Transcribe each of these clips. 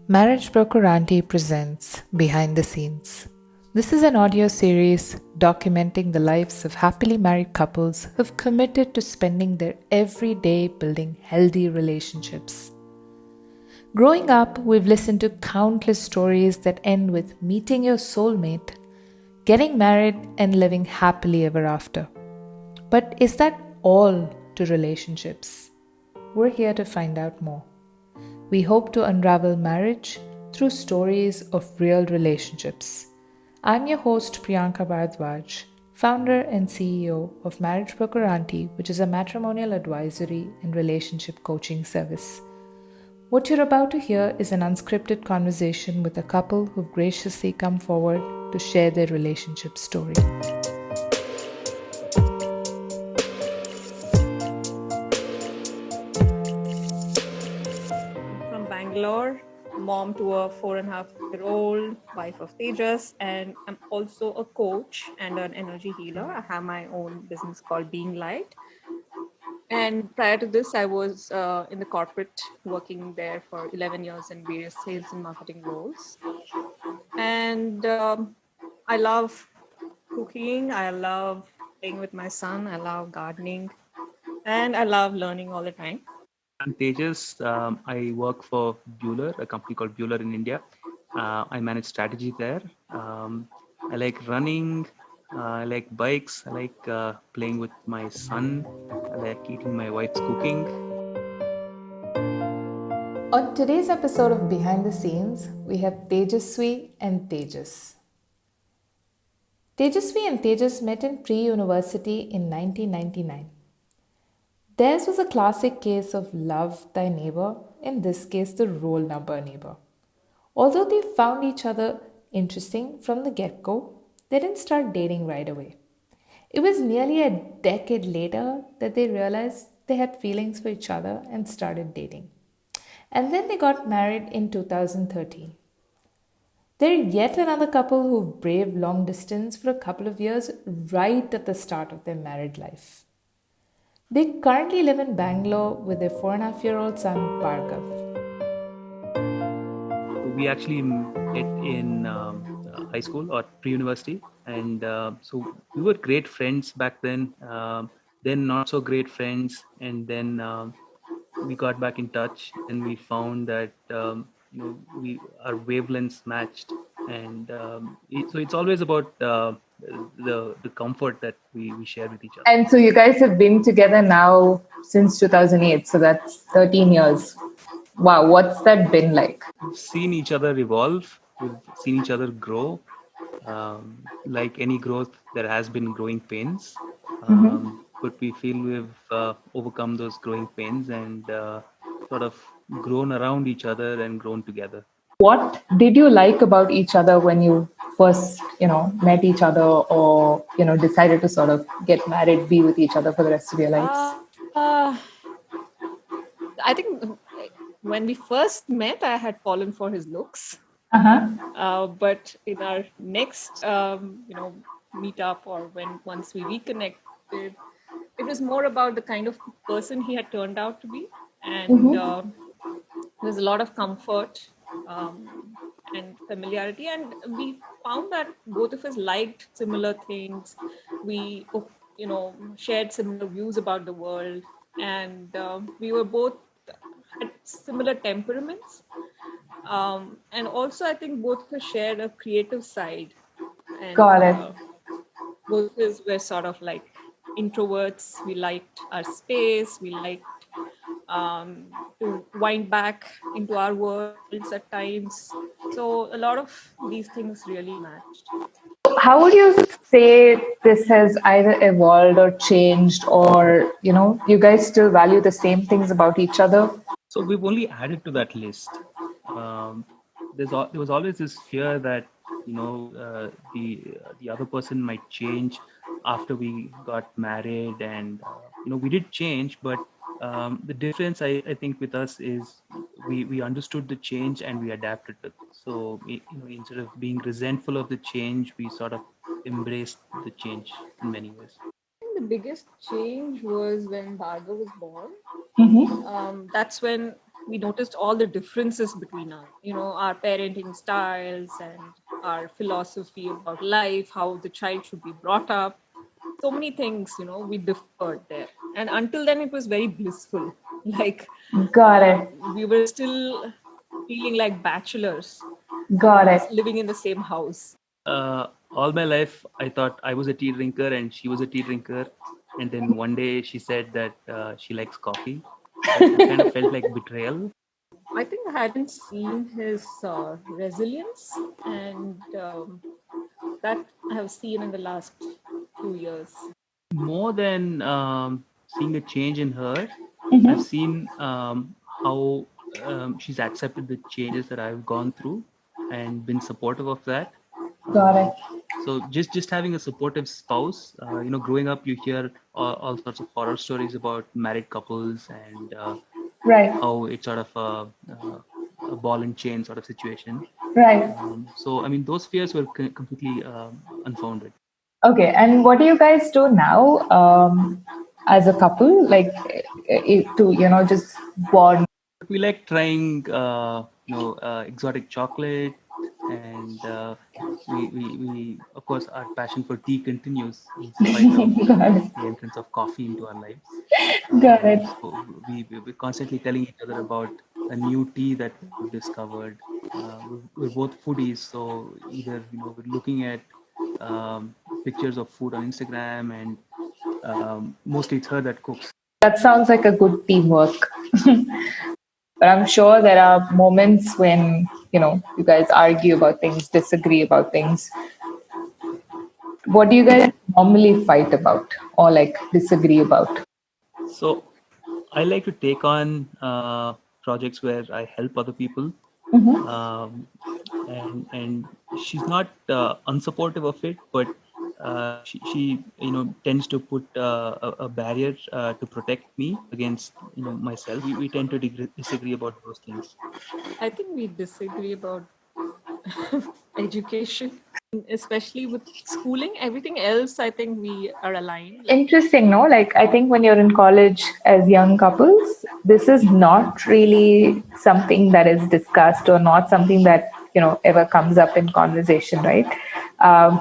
Marriage Broker Auntie presents Behind the Scenes. This is an audio series documenting the lives of happily married couples who've committed to spending their every day building healthy relationships. Growing up, we've listened to countless stories that end with meeting your soulmate, getting married, and living happily ever after. But is that all to relationships? We're here to find out more. We hope to unravel marriage through stories of real relationships. I'm your host, Priyanka Bhargav, founder and CEO of Marriage Broker Auntie, which is a matrimonial advisory and relationship coaching service. What you're about to hear is an unscripted conversation with a couple who've graciously come forward to share their relationship story. From Bangalore, mom to a 4.5-year-old, wife of Tejas, and I'm also a coach and an energy healer. I have my own business called Being Light. And prior to this, I was in the corporate, working there for 11 years in various sales and marketing roles. And I love cooking, I love playing with my son, I love gardening, and I love learning all the time. I'm Tejas. I work for Buehler, a company called Buehler in India. I manage strategy there. I like running. I like bikes. I like playing with my son. I like eating my wife's cooking. On today's episode of Behind the Scenes, we have Thejasvi and Tejas. Thejasvi and Tejas met in pre university in 1999. Theirs was a classic case of love thy neighbor, in this case, the roll number neighbor. Although they found each other interesting from the get go, they didn't start dating right away. It was nearly a decade later that they realized they had feelings for each other and started dating. And then they got married in 2013. They're yet another couple who've braved long distance for a couple of years right at the start of their married life. They currently live in Bangalore with their 4.5-year-old son, Bhargav. We actually met in high school or pre-university, and so we were great friends back then. Then not so great friends, and then we got back in touch, and we found that we our wavelengths matched, and so it's always about the comfort that we share with each other. And so you guys have been together now since 2008, so that's 13 years. Wow, what's that been like? We've seen each other evolve. We've seen each other grow. Like any growth, there has been growing pains, but we feel we've overcome those growing pains and sort of grown around each other and grown together. What did you like about each other when you first, met each other or, decided to sort of get married, be with each other for the rest of your lives? I think when we first met, I had fallen for his looks. But in our next, meetup or once we reconnected, it was more about the kind of person he had turned out to be, and there's a lot of comfort and familiarity, and we found that both of us liked similar things. We, shared similar views about the world, and we were both had similar temperaments. And also, I think both of us shared a creative side, and Got it. both of us were sort of like introverts. We liked our space. We liked to wind back into our worlds at times. So a lot of these things really matched. How would you say this has either evolved or changed, or, you guys still value the same things about each other? So we've only added to that list. Um, there was always this fear that the other person might change after we got married, and we did change, but the difference I think with us is we understood the change and we adapted it. So instead of being resentful of the change, we sort of embraced the change in many ways. think the biggest change was when Bhargav was born. That's when we noticed all the differences between us, our parenting styles and our philosophy about life, how the child should be brought up. So many things, we differed there. And until then, it was very blissful. Like, Got it. we were still feeling like bachelors, Got it. living in the same house. All my life, I thought I was a tea drinker and she was a tea drinker. And then one day she said that she likes coffee. It kind of felt like betrayal. I think I hadn't seen his resilience, and that I have seen in the last few years. More than seeing a change in her, Mhm. I've seen how she's accepted the changes that I've gone through and been supportive of that. Got it. So just having a supportive spouse, growing up, you hear all sorts of horror stories about married couples and Right. how it's sort of a ball and chain sort of situation. Right. So I mean, those fears were completely unfounded. Okay. And what do you guys do now as a couple? Like to, just bond. We like trying, exotic chocolate, and we of course our passion for tea continues in spite of Got it. the entrance of coffee into our lives. Got it. So we're constantly telling each other about a new tea that we've discovered. We're both foodies, so either we're looking at pictures of food on Instagram, and mostly it's her that cooks. That sounds like a good teamwork. But I'm sure there are moments when, you guys argue about things, disagree about things. What do you guys normally fight about or like disagree about? So I like to take on projects where I help other people. Mhm. And she's not unsupportive of it, but she tends to put a barrier to protect me against myself. We tend to disagree about those things. I think we disagree about education, especially with schooling. Everything else, I think we are aligned. Interesting, no? Like, I think when you're in college as young couples, this is not really something that is discussed or not something that, ever comes up in conversation, right? Um,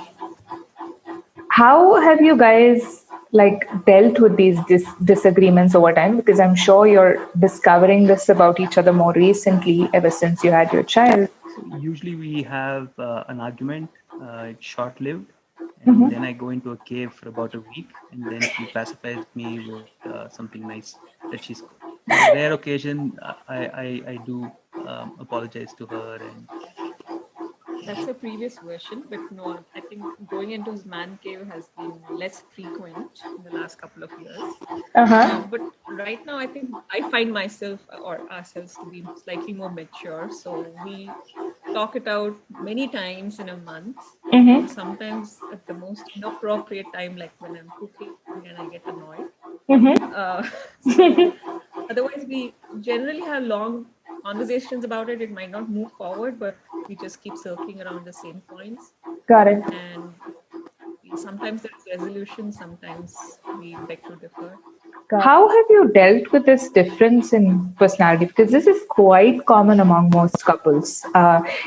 how have you guys like dealt with these disagreements over time? Because I'm sure you're discovering this about each other more recently, ever since you had your child. So usually we have an argument. It's short-lived, and then I go into a cave for about a week, and then she pacifies me with something nice that she's cooked. On a rare occasion, I do apologize to her, and That's a previous version, but no, I think going into his man cave has been less frequent in the last couple of years. But right now, I think I find myself or ourselves to be slightly more mature. So we talk it out many times in a month. Mm-hmm. Sometimes at the most inappropriate time, like when I'm cooking and I get annoyed. So otherwise, we generally have long conversations about it. It might not move forward, but we just keep circling around the same points. Got it. And sometimes there's resolution, sometimes we beg to differ. How have you dealt with this difference in personality? Because this is quite common among most couples.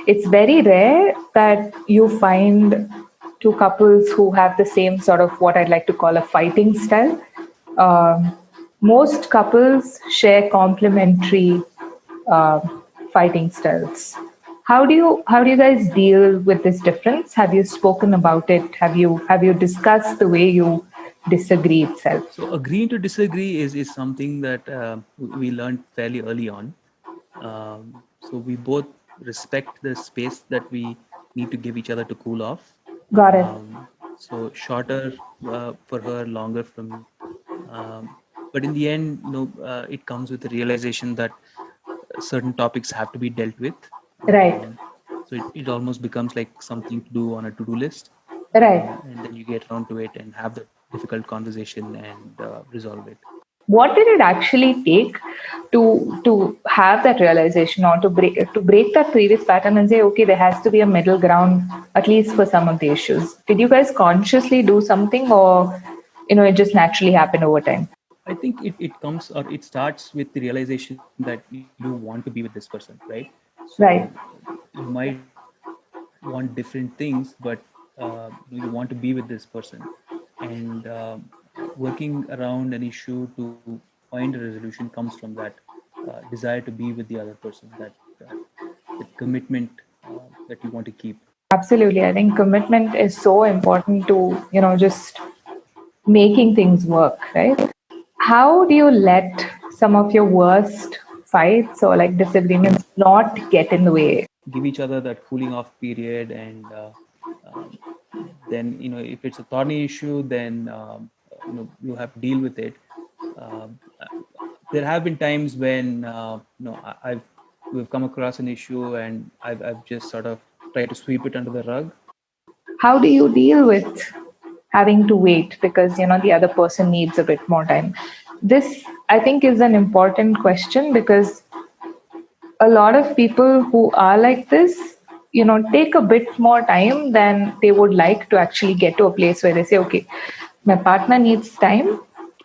It's very rare that you find two couples who have the same sort of what I'd like to call a fighting style. Most couples share complementary uh, fighting styles. How do you guys deal with this difference? Have you spoken about it? Have you discussed the way you disagree itself? so agreeing to disagree is something that we learned fairly early on. So we both respect the space that we need to give each other to cool off. Got it. So shorter for her, longer for me. But in the end, it comes with the realization that certain topics have to be dealt with. Right. So it almost becomes like something to do on a to-do list. Right. And then you get around to it and have the difficult conversation and resolve it. What did it actually take to have that realization or to break that previous pattern and say, okay, there has to be a middle ground, at least for some of the issues? Did you guys consciously do something, or it just naturally happened over time? I think it comes, or it starts with the realization that you want to be with this person, right? So Right. you might want different things, but you want to be with this person, and working around an issue to find a resolution comes from that desire to be with the other person, that commitment that you want to keep. Absolutely. I think commitment is so important to, just making things work, right? How do you let some of your worst fights or like disagreements not get in the way? Give each other that cooling off period, and um, then if it's a thorny issue, then you have to deal with it. um, there have been times when we've come across an issue, and I've just sort of tried to sweep it under the rug. How do you deal with having to wait because the other person needs a bit more time? This, I think, is an important question because a lot of people who are like this, take a bit more time than they would like to actually get to a place where they say, okay, my partner needs time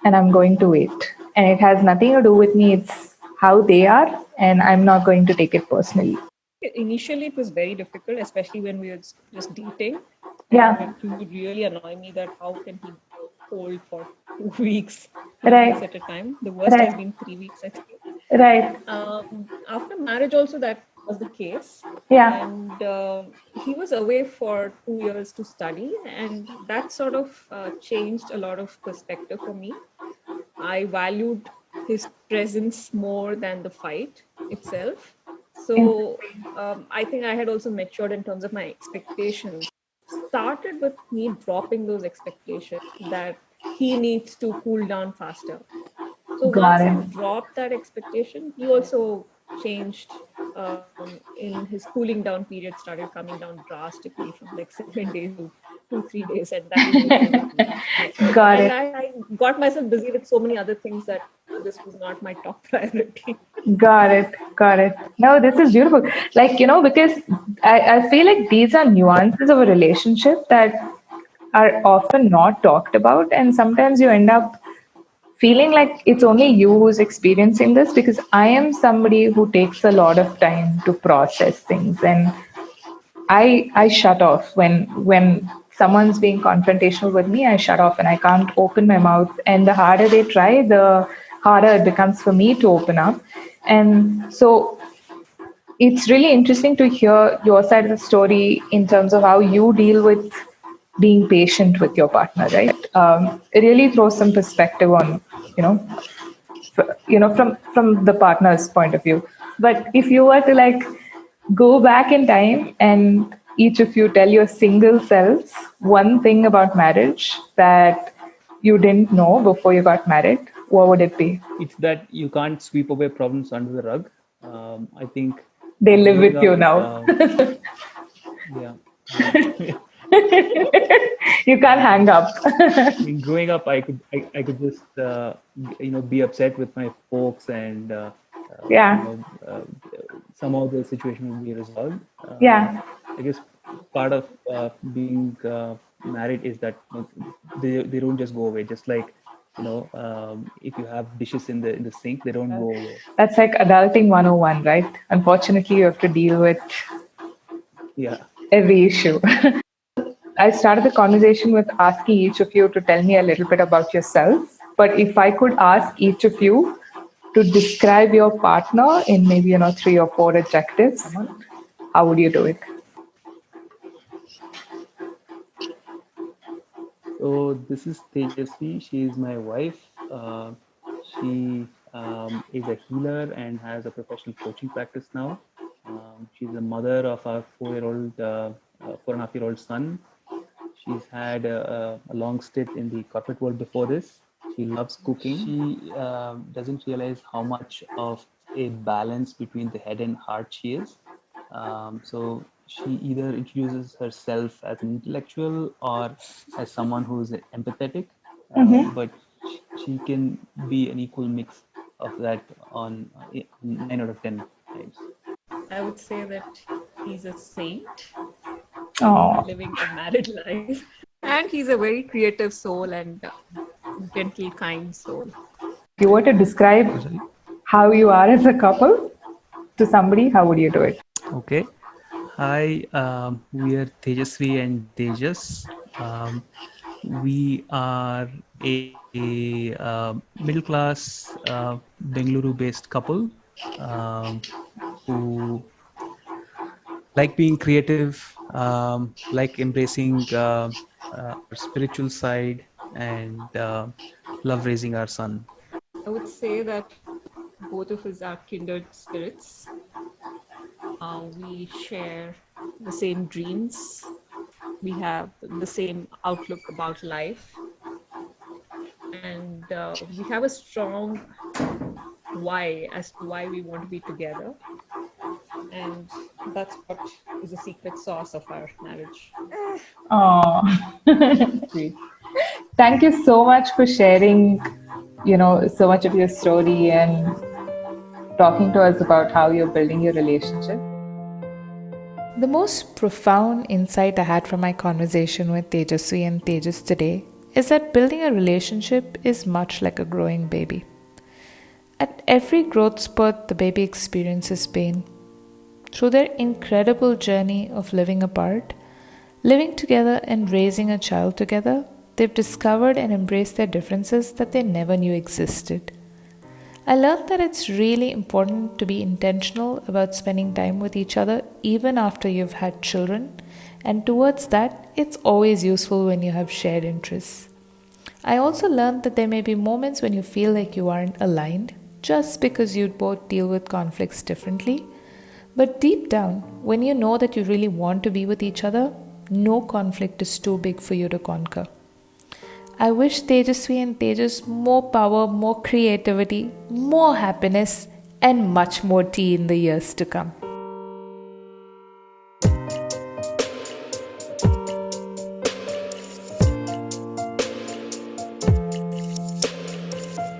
and I'm going to wait. And it has nothing to do with me, it's how they are, and I'm not going to take it personally. Initially, it was very difficult, especially when we were just dating. Yeah, And it would really annoy me that how can he hold for 2 weeks, 3 weeks right, at a time. The worst has right, been 3 weeks, I think. right. After marriage, also that was the case. Yeah, And he was away for 2 years to study, and that sort of changed a lot of perspective for me. I valued his presence more than the fight itself. So I think I had also matured in terms of my expectations. Started with me dropping those expectations that he needs to cool down faster. So got once I it. dropped that expectation, he also changed in his cooling down period, started coming down drastically from like 7 days to 2, 3 days, and that was okay with me. Got And it. I got myself busy with so many other things that this was not my top priority. Got it. Got it. No, this is beautiful. Like, because I feel like these are nuances of a relationship that are often not talked about. And sometimes you end up feeling like it's only you who's experiencing this because I am somebody who takes a lot of time to process things. And I shut off when someone's being confrontational with me. I shut off and I can't open my mouth. And the harder they try, the harder it becomes for me to open up. And so it's really interesting to hear your side of the story in terms of how you deal with being patient with your partner, right? It really throws some perspective on, you know, from the partner's point of view. But if you were to like go back in time and each of you tell your single selves one thing about marriage that you didn't know before you got married, what would it be? It's that you can't sweep away problems under the rug. I think They live growing with you up, now. yeah, You can't hang up. I mean, growing up, I could just be upset with my folks, and uh, you Yeah, know uh, somehow the situation will be resolved. yeah. I guess part of being married is that they don't just go away. Just like if you have dishes in the sink, they don't go away. That's like adulting 101, right? Unfortunately, you have to deal with Yeah. every issue. I started the conversation with asking each of you to tell me a little bit about yourself. But if I could ask each of you to describe your partner in maybe 3 or 4 adjectives, how would you do it? So this is Thejasvi. She is my wife. She is a healer and has a professional coaching practice now. She's the mother of our 4-year-old, 4.5-year-old son. She's had a long stint in the corporate world before this. She loves cooking. She doesn't realize how much of a balance between the head and heart she is. So she either introduces herself as an intellectual or as someone who's empathetic, but she can be an equal mix of that on 9 out of 10 times. I would say that he's a saint Oh, living a married life, and he's a very creative soul and gentle, kind soul. If you were to describe how you are as a couple to somebody, how would you do it? Okay. Hi, we are Thejasvi and Tejas. We are a middle class Bengaluru based couple who like being creative, like embracing our spiritual side, and love raising our son. I would say that both of us are kindred spirits. We share the same dreams. We have the same outlook about life. And we have a strong why as to why we want to be together. And that's what is the secret sauce of our marriage. Oh, sweet. Thank you so much for sharing, so much of your story and talking to us about how you're building your relationship. The most profound insight I had from my conversation with Thejasvi and Tejas today is that building a relationship is much like a growing baby. At every growth spurt, the baby experiences pain. Through their incredible journey of living apart, living together and raising a child together, they've discovered and embraced their differences that they never knew existed. I learned that it's really important to be intentional about spending time with each other even after you've had children, and towards that, it's always useful when you have shared interests. I also learned that there may be moments when you feel like you aren't aligned just because you both deal with conflicts differently. But deep down, when you know that you really want to be with each other, no conflict is too big for you to conquer. I wish Thejasvi and Tejas more power, more creativity, more happiness, and much more tea in the years to come.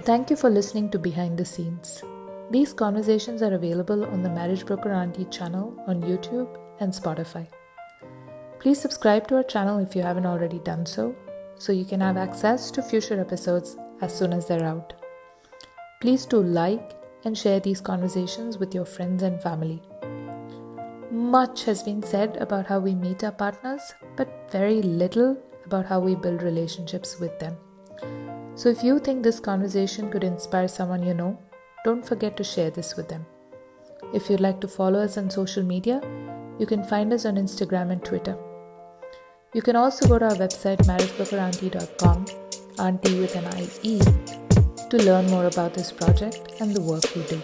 Thank you for listening to Behind the Scenes. These conversations are available on the Marriage Broker Auntie channel on YouTube and Spotify. Please subscribe to our channel if you haven't already done so you can have access to future episodes as soon as they're out. Please do like and share these conversations with your friends and family. Much has been said about how we meet our partners, but very little about how we build relationships with them. So if you think this conversation could inspire someone you know, don't forget to share this with them. If you'd like to follow us on social media, you can find us on Instagram and Twitter. You can also go to our website marriagebroker.com, Auntie with an IE, to learn more about this project and the work we do.